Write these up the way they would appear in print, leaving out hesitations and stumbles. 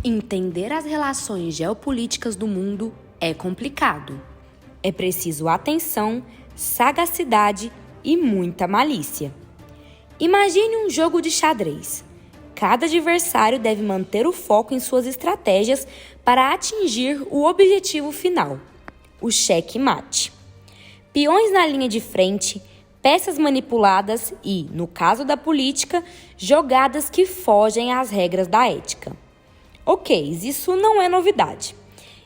Entender as relações geopolíticas do mundo é complicado. É preciso atenção, sagacidade e muita malícia. Imagine um jogo de xadrez. Cada adversário deve manter o foco em suas estratégias para atingir o objetivo final, o xeque-mate. Peões na linha de frente, peças manipuladas e, no caso da política, jogadas que fogem às regras da ética. Ok, isso não é novidade.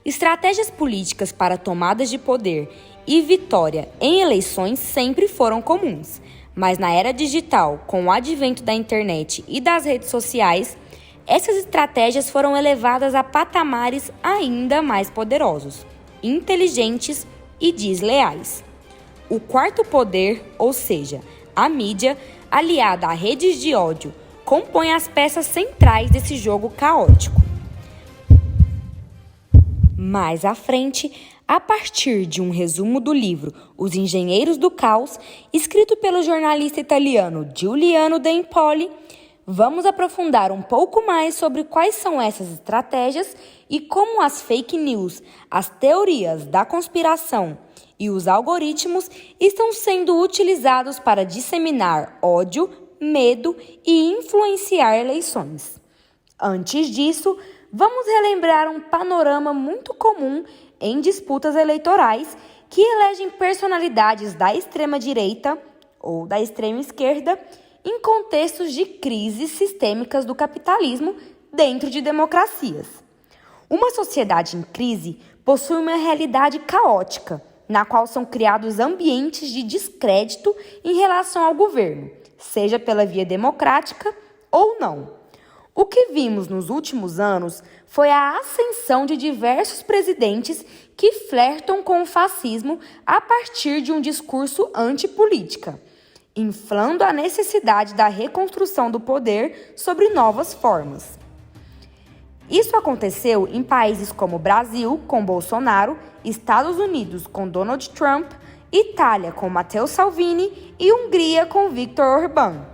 Estratégias políticas para tomadas de poder e vitória em eleições sempre foram comuns, mas na era digital, com o advento da internet e das redes sociais, essas estratégias foram elevadas a patamares ainda mais poderosos, inteligentes e desleais. O quarto poder, ou seja, a mídia, aliada a redes de ódio, compõe as peças centrais desse jogo caótico. Mais à frente, a partir de um resumo do livro Os Engenheiros do Caos, escrito pelo jornalista italiano Giuliano De Empoli, vamos aprofundar um pouco mais sobre quais são essas estratégias e como as fake news, as teorias da conspiração e os algoritmos estão sendo utilizados para disseminar ódio, medo e influenciar eleições. Antes disso, vamos relembrar um panorama muito comum em disputas eleitorais que elegem personalidades da extrema-direita ou da extrema-esquerda em contextos de crises sistêmicas do capitalismo dentro de democracias. Uma sociedade em crise possui uma realidade caótica, na qual são criados ambientes de descrédito em relação ao governo, seja pela via democrática ou não. O que vimos nos últimos anos foi a ascensão de diversos presidentes que flertam com o fascismo a partir de um discurso antipolítica, inflando a necessidade da reconstrução do poder sobre novas formas. Isso aconteceu em países como Brasil, com Bolsonaro, Estados Unidos, com Donald Trump, Itália, com Matteo Salvini e Hungria, com Viktor Orbán.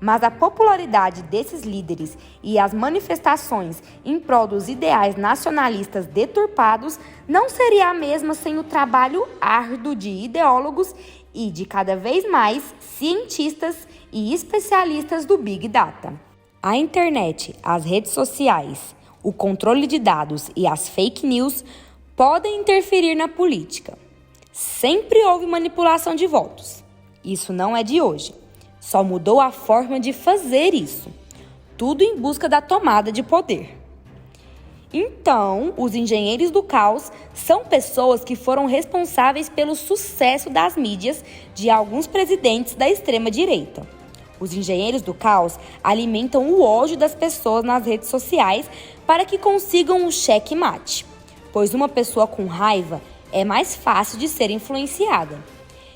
Mas a popularidade desses líderes e as manifestações em prol dos ideais nacionalistas deturpados não seria a mesma sem o trabalho árduo de ideólogos e de cada vez mais cientistas e especialistas do Big Data. A internet, as redes sociais, o controle de dados e as fake news podem interferir na política. Sempre houve manipulação de votos. Isso não é de hoje. Só mudou a forma de fazer isso. Tudo em busca da tomada de poder. Então, os engenheiros do caos são pessoas que foram responsáveis pelo sucesso das mídias de alguns presidentes da extrema-direita. Os engenheiros do caos alimentam o ódio das pessoas nas redes sociais para que consigam um xeque-mate, pois uma pessoa com raiva é mais fácil de ser influenciada.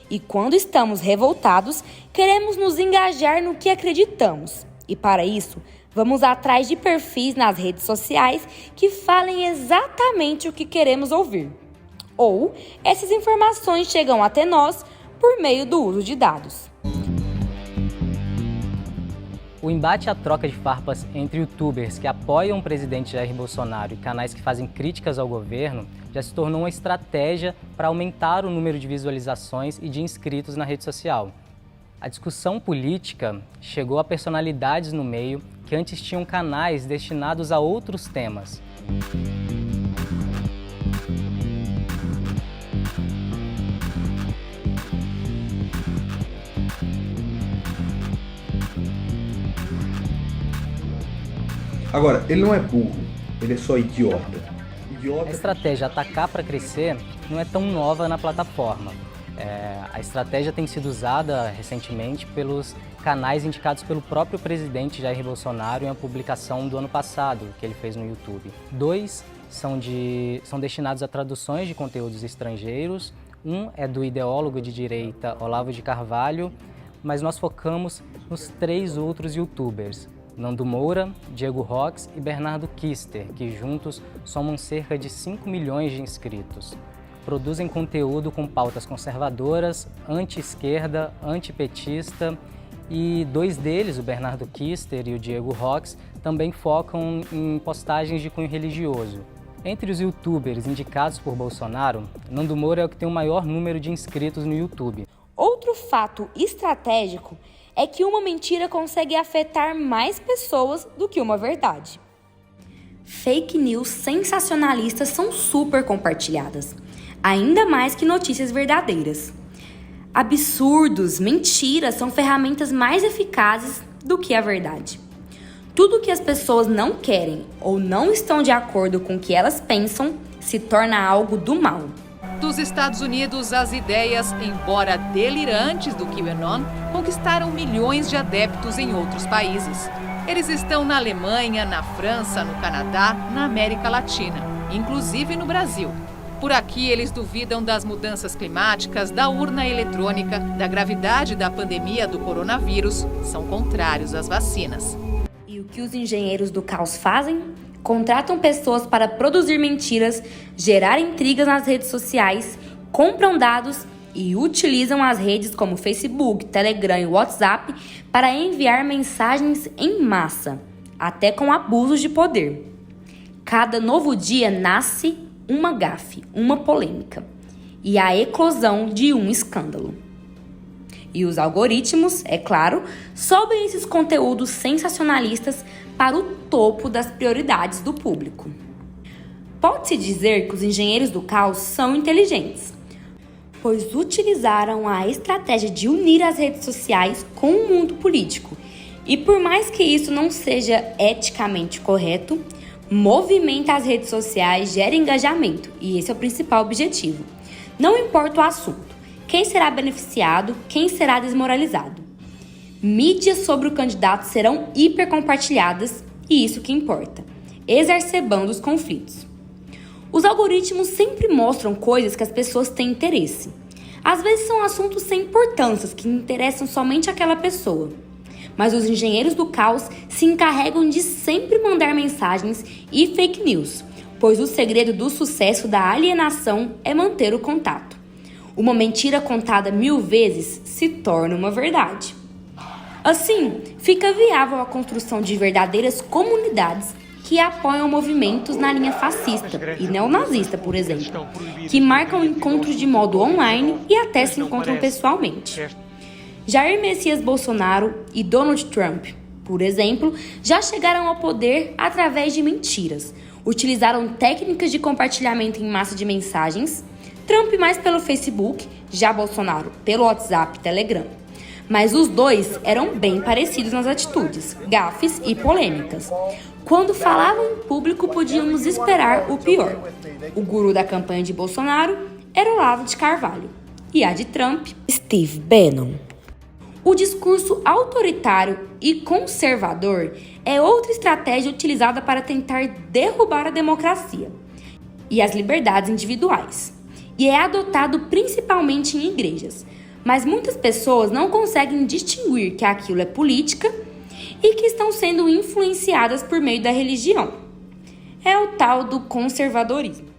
E quando estamos revoltados, queremos nos engajar no que acreditamos. E para isso, vamos atrás de perfis nas redes sociais que falem exatamente o que queremos ouvir. Ou essas informações chegam até nós por meio do uso de dados. O embate à troca de farpas entre youtubers que apoiam o presidente Jair Bolsonaro e canais que fazem críticas ao governo já se tornou uma estratégia para aumentar o número de visualizações e de inscritos na rede social. A discussão política chegou a personalidades no meio que antes tinham canais destinados a outros temas. Agora, ele não é burro, ele é só idiota. A estratégia atacar para crescer não é tão nova na plataforma. A estratégia tem sido usada recentemente pelos canais indicados pelo próprio presidente Jair Bolsonaro em uma publicação do ano passado que ele fez no YouTube. 2 são destinados a traduções de conteúdos estrangeiros, um é do ideólogo de direita Olavo de Carvalho, mas nós focamos nos 3 outros youtubers, Nando Moura, Diego Rox e Bernardo Kister, que juntos somam cerca de 5 milhões de inscritos. Produzem conteúdo com pautas conservadoras, anti-esquerda, antipetista e 2 deles, o Bernardo Kister e o Diego Rox, também focam em postagens de cunho religioso. Entre os youtubers indicados por Bolsonaro, Nando Moura é o que tem o maior número de inscritos no YouTube. Outro fato estratégico é que uma mentira consegue afetar mais pessoas do que uma verdade. Fake news sensacionalistas são super compartilhadas, ainda mais que notícias verdadeiras. Absurdos, mentiras são ferramentas mais eficazes do que a verdade. Tudo que as pessoas não querem ou não estão de acordo com o que elas pensam se torna algo do mal. Dos Estados Unidos, as ideias, embora delirantes do QAnon, conquistaram milhões de adeptos em outros países. Eles estão na Alemanha, na França, no Canadá, na América Latina, inclusive no Brasil. Por aqui, eles duvidam das mudanças climáticas, da urna eletrônica, da gravidade da pandemia do coronavírus, são contrários às vacinas. E o que os engenheiros do caos fazem? Contratam pessoas para produzir mentiras, gerar intrigas nas redes sociais, compram dados e utilizam as redes como Facebook, Telegram e WhatsApp para enviar mensagens em massa, até com abusos de poder. Cada novo dia nasce uma gafe, uma polêmica e a eclosão de um escândalo. E os algoritmos, é claro, sobem esses conteúdos sensacionalistas para o topo das prioridades do público. Pode-se dizer que os engenheiros do caos são inteligentes, pois utilizaram a estratégia de unir as redes sociais com o mundo político. E por mais que isso não seja eticamente correto, movimenta as redes sociais, gera engajamento, e esse é o principal objetivo. Não importa o assunto. Quem será beneficiado, quem será desmoralizado. Mídias sobre o candidato serão hiper compartilhadas e isso que importa, exacerbando os conflitos. Os algoritmos sempre mostram coisas que as pessoas têm interesse. Às vezes são assuntos sem importância que interessam somente àquela pessoa. Mas os engenheiros do caos se encarregam de sempre mandar mensagens e fake news, pois o segredo do sucesso da alienação é manter o contato. Uma mentira contada 1000 vezes se torna uma verdade. Assim, fica viável a construção de verdadeiras comunidades que apoiam movimentos na linha fascista e neonazista, por exemplo, que marcam encontros de modo online e até se encontram pessoalmente. Jair Messias Bolsonaro e Donald Trump, por exemplo, já chegaram ao poder através de mentiras. Utilizaram técnicas de compartilhamento em massa de mensagens, Trump mais pelo Facebook, já Bolsonaro pelo WhatsApp e Telegram. Mas os dois eram bem parecidos nas atitudes, gafes e polêmicas. Quando falavam em público, podíamos esperar o pior. O guru da campanha de Bolsonaro era Olavo de Carvalho e a de Trump, Steve Bannon. O discurso autoritário e conservador é outra estratégia utilizada para tentar derrubar a democracia e as liberdades individuais. E é adotado principalmente em igrejas. Mas muitas pessoas não conseguem distinguir que aquilo é política e que estão sendo influenciadas por meio da religião. É o tal do conservadorismo.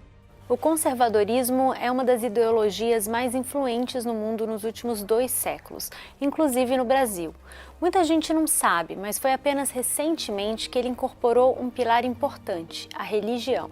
O conservadorismo é uma das ideologias mais influentes no mundo nos últimos 2 séculos, inclusive no Brasil. Muita gente não sabe, mas foi apenas recentemente que ele incorporou um pilar importante, a religião.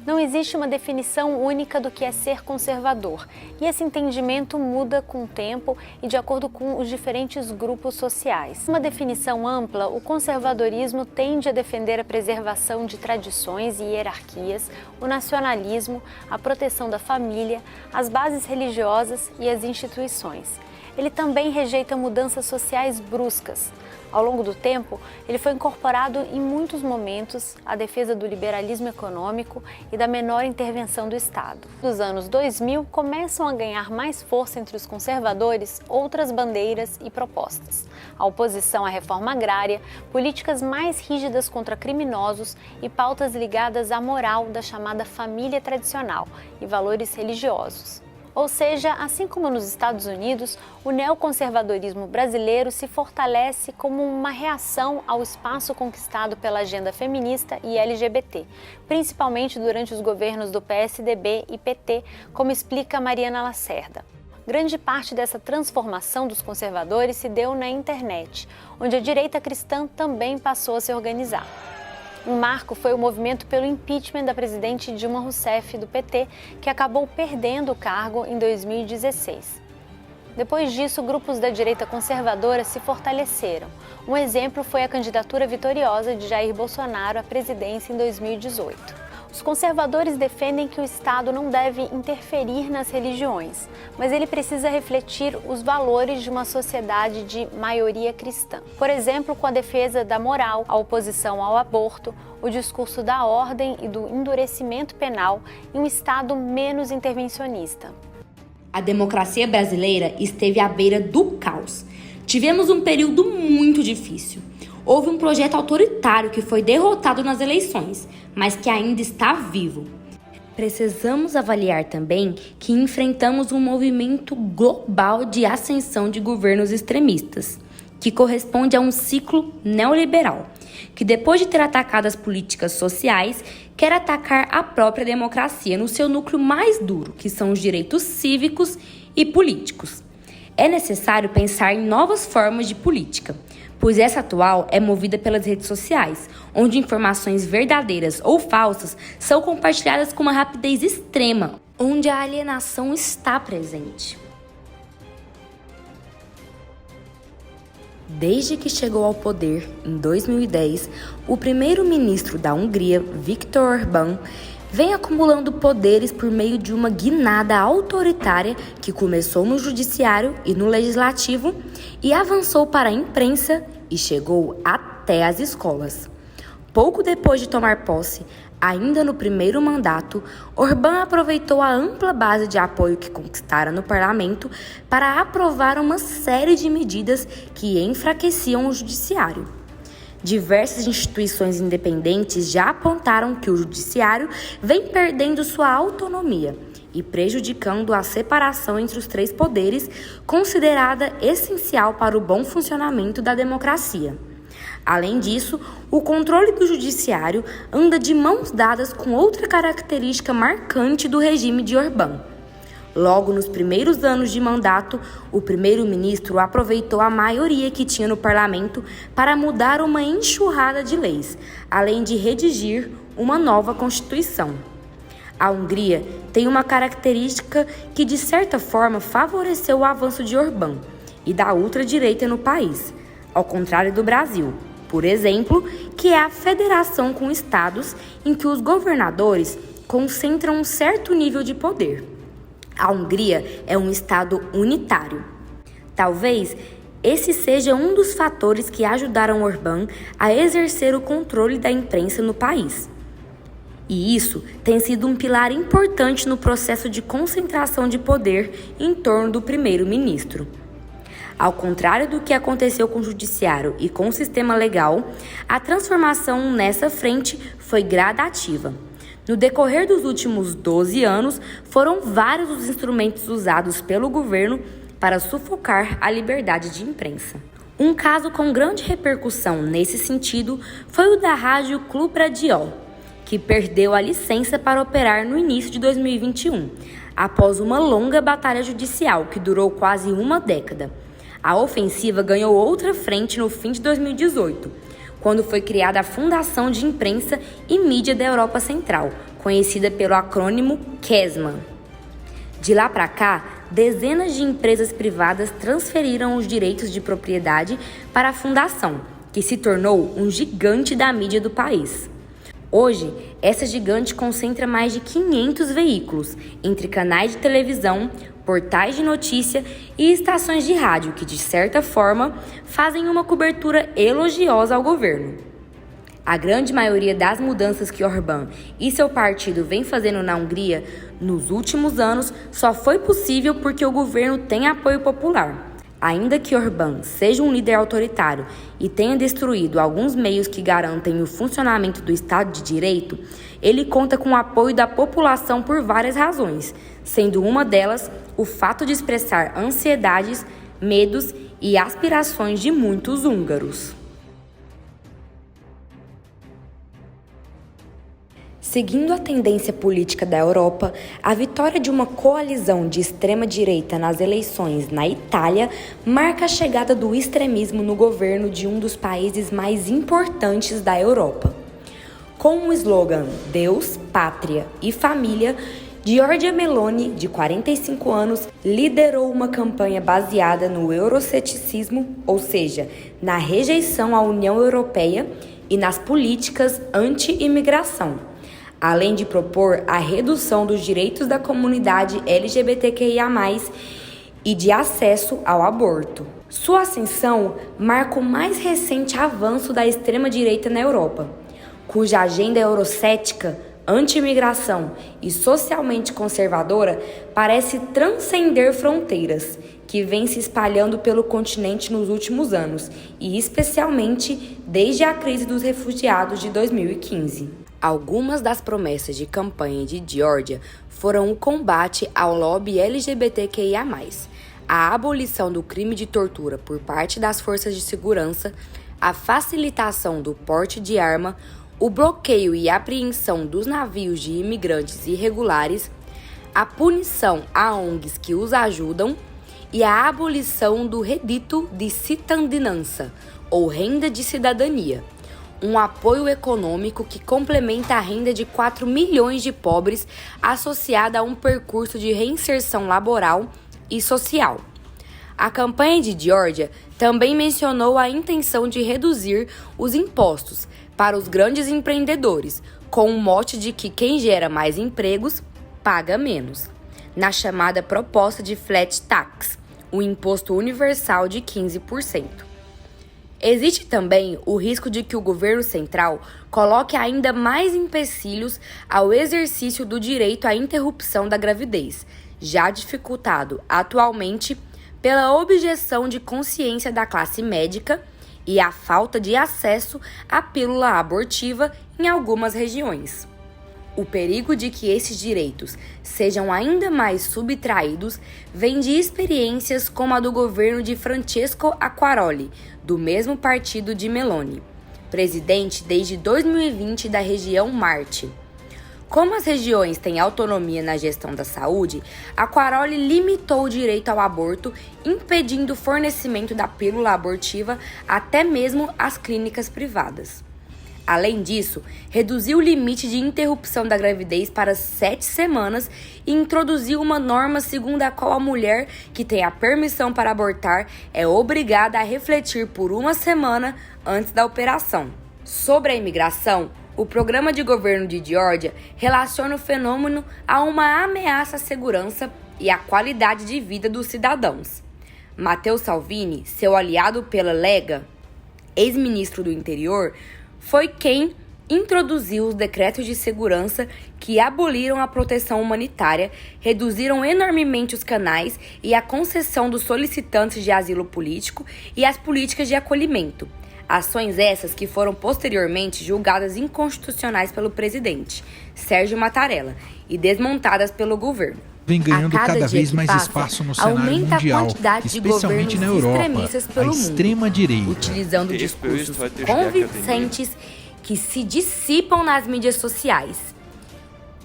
Não existe uma definição única do que é ser conservador, e esse entendimento muda com o tempo e de acordo com os diferentes grupos sociais. Uma definição ampla, o conservadorismo tende a defender a preservação de tradições e hierarquias, o nacionalismo, a proteção da família, as bases religiosas e as instituições. Ele também rejeita mudanças sociais bruscas. Ao longo do tempo, ele foi incorporado em muitos momentos à defesa do liberalismo econômico e da menor intervenção do Estado. Nos anos 2000, começam a ganhar mais força entre os conservadores outras bandeiras e propostas. A oposição à reforma agrária, políticas mais rígidas contra criminosos e pautas ligadas à moral da chamada família tradicional e valores religiosos. Ou seja, assim como nos Estados Unidos, o neoconservadorismo brasileiro se fortalece como uma reação ao espaço conquistado pela agenda feminista e LGBT, principalmente durante os governos do PSDB e PT, como explica Mariana Lacerda. Grande parte dessa transformação dos conservadores se deu na internet, onde a direita cristã também passou a se organizar. Um marco foi o movimento pelo impeachment da presidente Dilma Rousseff, do PT, que acabou perdendo o cargo em 2016. Depois disso, grupos da direita conservadora se fortaleceram. Um exemplo foi a candidatura vitoriosa de Jair Bolsonaro à presidência em 2018. Os conservadores defendem que o Estado não deve interferir nas religiões, mas ele precisa refletir os valores de uma sociedade de maioria cristã. Por exemplo, com a defesa da moral, a oposição ao aborto, o discurso da ordem e do endurecimento penal em um Estado menos intervencionista. A democracia brasileira esteve à beira do caos. Tivemos um período muito difícil. Houve um projeto autoritário que foi derrotado nas eleições, mas que ainda está vivo. Precisamos avaliar também que enfrentamos um movimento global de ascensão de governos extremistas, que corresponde a um ciclo neoliberal, que depois de ter atacado as políticas sociais, quer atacar a própria democracia no seu núcleo mais duro, que são os direitos cívicos e políticos. É necessário pensar em novas formas de política, pois essa atual é movida pelas redes sociais, onde informações verdadeiras ou falsas são compartilhadas com uma rapidez extrema, onde a alienação está presente. Desde que chegou ao poder, em 2010, o primeiro-ministro da Hungria, Viktor Orbán, vem acumulando poderes por meio de uma guinada autoritária que começou no judiciário e no legislativo e avançou para a imprensa e chegou até as escolas. Pouco depois de tomar posse, ainda no primeiro mandato, Orbán aproveitou a ampla base de apoio que conquistara no parlamento para aprovar uma série de medidas que enfraqueciam o judiciário. Diversas instituições independentes já apontaram que o judiciário vem perdendo sua autonomia e prejudicando a separação entre os três poderes, considerada essencial para o bom funcionamento da democracia. Além disso, o controle do judiciário anda de mãos dadas com outra característica marcante do regime de Orbán. Logo nos primeiros anos de mandato, o primeiro-ministro aproveitou a maioria que tinha no parlamento para mudar uma enxurrada de leis, além de redigir uma nova Constituição. A Hungria tem uma característica que, de certa forma, favoreceu o avanço de Orbán e da ultradireita no país, ao contrário do Brasil, por exemplo, que é a federação com estados em que os governadores concentram um certo nível de poder. A Hungria é um estado unitário. Talvez esse seja um dos fatores que ajudaram Orbán a exercer o controle da imprensa no país. E isso tem sido um pilar importante no processo de concentração de poder em torno do primeiro-ministro. Ao contrário do que aconteceu com o judiciário e com o sistema legal, a transformação nessa frente foi gradativa. No decorrer dos últimos 12 anos, foram vários os instrumentos usados pelo governo para sufocar a liberdade de imprensa. Um caso com grande repercussão nesse sentido foi o da rádio Club Radio, que perdeu a licença para operar no início de 2021, após uma longa batalha judicial que durou quase uma década. A ofensiva ganhou outra frente no fim de 2018, quando foi criada a Fundação de Imprensa e Mídia da Europa Central, conhecida pelo acrônimo KESMA. De lá para cá, dezenas de empresas privadas transferiram os direitos de propriedade para a Fundação, que se tornou um gigante da mídia do país. Hoje, essa gigante concentra mais de 500 veículos, entre canais de televisão, portais de notícia e estações de rádio que, de certa forma, fazem uma cobertura elogiosa ao governo. A grande maioria das mudanças que Orbán e seu partido vem fazendo na Hungria nos últimos anos só foi possível porque o governo tem apoio popular. Ainda que Orbán seja um líder autoritário e tenha destruído alguns meios que garantem o funcionamento do Estado de Direito, ele conta com o apoio da população por várias razões, sendo uma delas o fato de expressar ansiedades, medos e aspirações de muitos húngaros. Seguindo a tendência política da Europa, a vitória de uma coalizão de extrema-direita nas eleições na Itália marca a chegada do extremismo no governo de um dos países mais importantes da Europa. Com o slogan Deus, Pátria e Família, Giorgia Meloni, de 45 anos, liderou uma campanha baseada no euroceticismo, ou seja, na rejeição à União Europeia e nas políticas anti-imigração, além de propor a redução dos direitos da comunidade LGBTQIA+, e de acesso ao aborto. Sua ascensão marca o mais recente avanço da extrema-direita na Europa, cuja agenda eurocética, anti-imigração e socialmente conservadora parece transcender fronteiras, que vem se espalhando pelo continente nos últimos anos, e especialmente desde a crise dos refugiados de 2015. Algumas das promessas de campanha de Giorgia foram o combate ao lobby LGBTQIA+, a abolição do crime de tortura por parte das forças de segurança, a facilitação do porte de arma, o bloqueio e apreensão dos navios de imigrantes irregulares, a punição a ONGs que os ajudam e a abolição do Reddito de Cittadinanza, ou Renda de Cidadania, um apoio econômico que complementa a renda de 4 milhões de pobres associada a um percurso de reinserção laboral e social. A campanha de Giorgia também mencionou a intenção de reduzir os impostos para os grandes empreendedores, com o mote de que quem gera mais empregos paga menos, na chamada proposta de flat tax, o imposto universal de 15%. Existe também o risco de que o governo central coloque ainda mais empecilhos ao exercício do direito à interrupção da gravidez, já dificultado atualmente pela objeção de consciência da classe médica e a falta de acesso à pílula abortiva em algumas regiões. O perigo de que esses direitos sejam ainda mais subtraídos vem de experiências como a do governo de Francesco Acquaroli, do mesmo partido de Meloni, presidente desde 2020 da região Marche. Como as regiões têm autonomia na gestão da saúde, Acquaroli limitou o direito ao aborto, impedindo o fornecimento da pílula abortiva até mesmo às clínicas privadas. Além disso, reduziu o limite de interrupção da gravidez para 7 semanas e introduziu uma norma segundo a qual a mulher que tem a permissão para abortar é obrigada a refletir por 1 semana antes da operação. Sobre a imigração, o programa de governo de Giorgia relaciona o fenômeno a uma ameaça à segurança e à qualidade de vida dos cidadãos. Matteo Salvini, seu aliado pela Lega, ex-ministro do Interior, foi quem introduziu os decretos de segurança que aboliram a proteção humanitária, reduziram enormemente os canais e a concessão dos solicitantes de asilo político e as políticas de acolhimento. Ações essas que foram posteriormente julgadas inconstitucionais pelo presidente, Sérgio Mattarella, e desmontadas pelo governo. Vem ganhando cada vez mais espaço no cenário mundial, especialmente na Europa, a extrema-direita, utilizando discursos convincentes que se dissipam nas mídias sociais,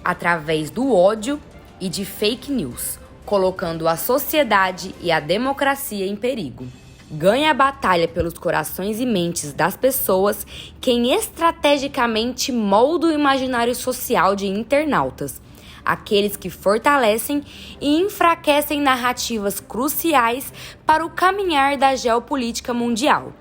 através do ódio e de fake news, colocando a sociedade e a democracia em perigo. Ganha a batalha pelos corações e mentes das pessoas quem estrategicamente molda o imaginário social de internautas, aqueles que fortalecem e enfraquecem narrativas cruciais para o caminhar da geopolítica mundial.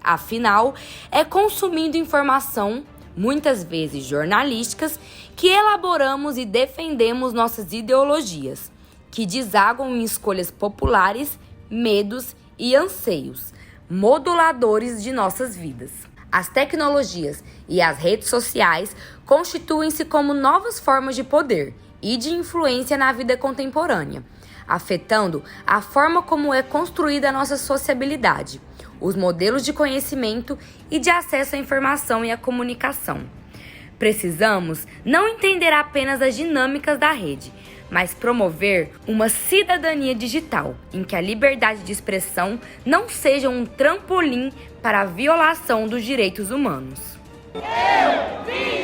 Afinal, é consumindo informação, muitas vezes jornalísticas, que elaboramos e defendemos nossas ideologias, que desaguam em escolhas populares, medos e anseios, moduladores de nossas vidas. As tecnologias e as redes sociais constituem-se como novas formas de poder e de influência na vida contemporânea, afetando a forma como é construída a nossa sociabilidade, os modelos de conhecimento e de acesso à informação e à comunicação. Precisamos não entender apenas as dinâmicas da rede, mas promover uma cidadania digital, em que a liberdade de expressão não seja um trampolim para a violação dos direitos humanos. Eu vi!